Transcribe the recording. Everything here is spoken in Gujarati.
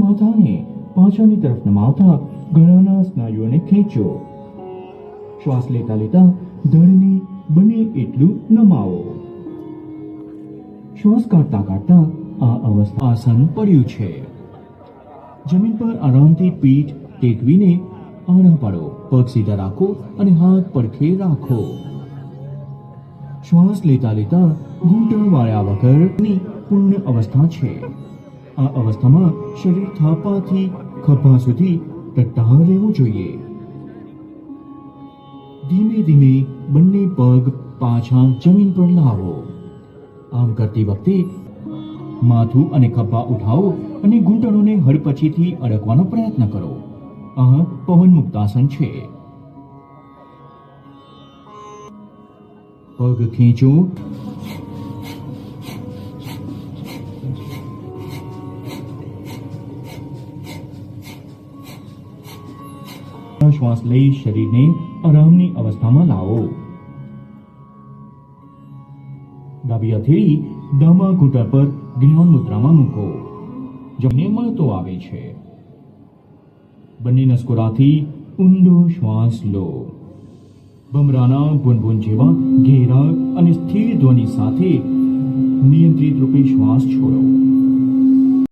માથાને પાછળની તરફ નમાવતા ગળાના સ્નાયુઓને ખેંચો. શ્વાસ લેતા લેતા ધડને બને એટલું નમાવો. શ્વાસ કાઢતા કાઢતા આ અવસ્થા આસન પડ્યું છે. જમીન પર આરામથી પીઠ ટેકવીને આડા પાડો. પગ સીધા રાખો અને હાથ પડખે રાખો. શ્વાસ લેતા લેતા ઘૂંટણ વાળ્યા વગરની પૂર્ણ અવસ્થા છે. આ અવસ્થામાં શરીર થાપાથી ખભા સુધી ટટ્ટાર રહેવું જોઈએ. ધીમે ધીમે બંને પગ પાછા જમીન પર લાવો. આમ કરતી વખતે માથું અને ખભા ઉઠાવો અને ઘૂંટણોને હડપચીથી અડકવાનો પ્રયત્ન કરો. આ પવન મુક્તાસન છે. પગ ખેંચો. શ્વાસ લઈ શરીરને આરામની અવસ્થામાં લાવો. ડાબી હથેળી ડાબા ઘૂંટણ પર જ્ઞાન મુદ્રામાં મૂકો. જમને મળતો આવે છે. બંને નસકોરાથી ઊંડો શ્વાસ લો. ભમરાના ભૂનભૂન જેવા ઘેરા અને સ્થિર ધ્વનિ સાથે નિયંત્રિત રૂપે શ્વાસ છોડો.